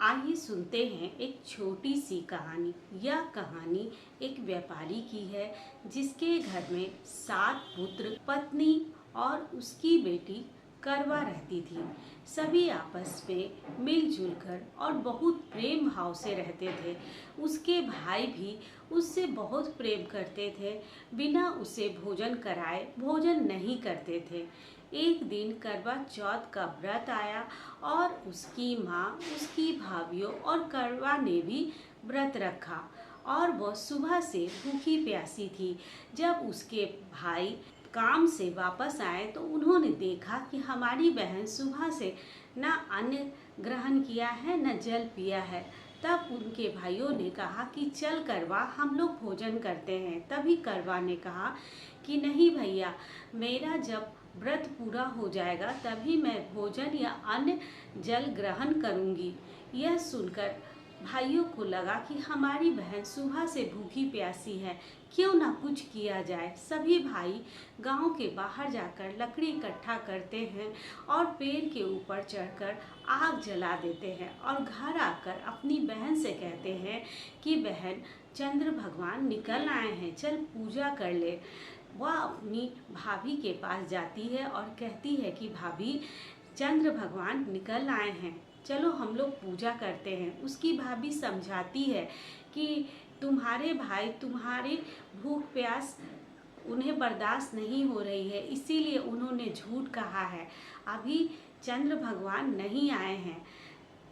आइए सुनते हैं एक छोटी सी कहानी। यह कहानी एक व्यापारी की है जिसके घर में 7 पुत्र, पत्नी और उसकी बेटी करवा रहती थी। सभी आपस में मिलजुल कर और बहुत प्रेम भाव से रहते थे। उसके भाई भी उससे बहुत प्रेम करते थे। बिना उसे भोजन कराए भोजन नहीं करते थे। एक दिन करवा चौथ का व्रत आया और उसकी माँ, उसकी भाभीियों और करवा ने भी व्रत रखा और वह सुबह से भूखी प्यासी थी। जब उसके भाई काम से वापस आए तो उन्होंने देखा कि हमारी बहन सुबह से न अन्न ग्रहण किया है न जल पिया है। तब उनके भाइयों ने कहा कि चल करवा, हम लोग भोजन करते हैं। तभी करवा ने कहा कि नहीं भैया, मेरा जब व्रत पूरा हो जाएगा तभी मैं भोजन या अन्न जल ग्रहण करूंगी। यह सुनकर भाइयों को लगा कि हमारी बहन सुबह से भूखी प्यासी है, क्यों ना कुछ किया जाए। सभी भाई गांव के बाहर जाकर लकड़ी इकट्ठा करते हैं और पेड़ के ऊपर चढ़कर आग जला देते हैं और घर आकर अपनी बहन से कहते हैं कि बहन, चंद्र भगवान निकल आए हैं, चल पूजा कर ले। वह अपनी भाभी के पास जाती है और कहती है कि भाभी, चंद्र भगवान निकल आए हैं, चलो हम लोग पूजा करते हैं। उसकी भाभी समझाती है कि तुम्हारे भाई, तुम्हारी भूख प्यास उन्हें बर्दाश्त नहीं हो रही है, इसीलिए उन्होंने झूठ कहा है, अभी चंद्र भगवान नहीं आए हैं।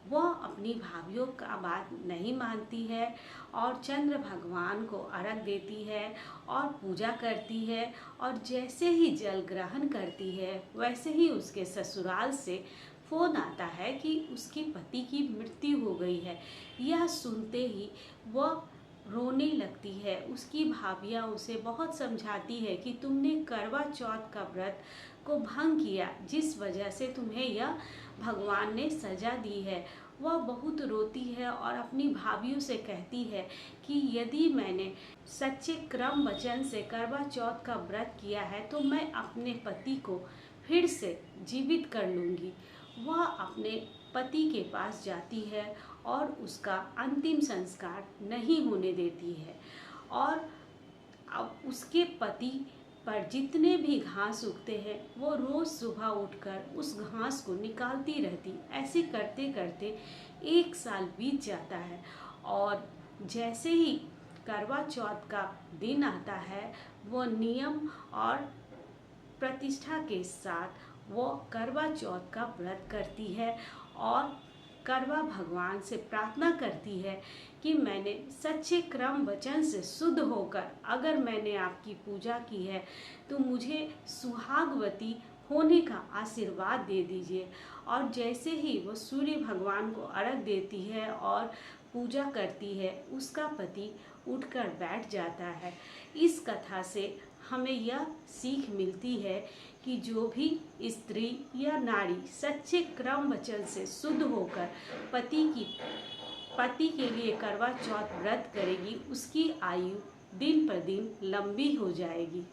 वह अपनी भाभीियों का बात नहीं मानती है और चंद्र भगवान को अर्घ देती है और पूजा करती है। और जैसे ही जल ग्रहण करती है वैसे ही उसके ससुराल से फोन आता है कि उसके पति की मृत्यु हो गई है। यह सुनते ही वह रोने लगती है। उसकी भाभियाँ उसे बहुत समझाती है कि तुमने करवा चौथ का व्रत को भंग किया, जिस वजह से तुम्हें यह भगवान ने सजा दी है। वह बहुत रोती है और अपनी भाभियों से कहती है कि यदि मैंने सच्चे क्रम वचन से करवा चौथ का व्रत किया है तो मैं अपने पति को फिर से जीवित कर लूँगी। वह अपने पति के पास जाती है और उसका अंतिम संस्कार नहीं होने देती है और अब उसके पति पर जितने भी घास उगते हैं वो रोज़ सुबह उठकर उस घास को निकालती रहती। ऐसे करते करते 1 साल बीत जाता है और जैसे ही करवा चौथ का दिन आता है वो नियम और प्रतिष्ठा के साथ वो करवा चौथ का व्रत करती है और करवा भगवान से प्रार्थना करती है कि मैंने सच्चे क्रम वचन से शुद्ध होकर अगर मैंने आपकी पूजा की है तो मुझे सुहागवती होने का आशीर्वाद दे दीजिए। और जैसे ही वो सूर्य भगवान को अर्घ देती है और पूजा करती है, उसका पति उठकर बैठ जाता है। इस कथा से हमें यह सीख मिलती है कि जो भी स्त्री या नारी सच्चे क्रम वचन से शुद्ध होकर पति के लिए करवा चौथ व्रत करेगी, उसकी आयु दिन पर दिन लंबी हो जाएगी।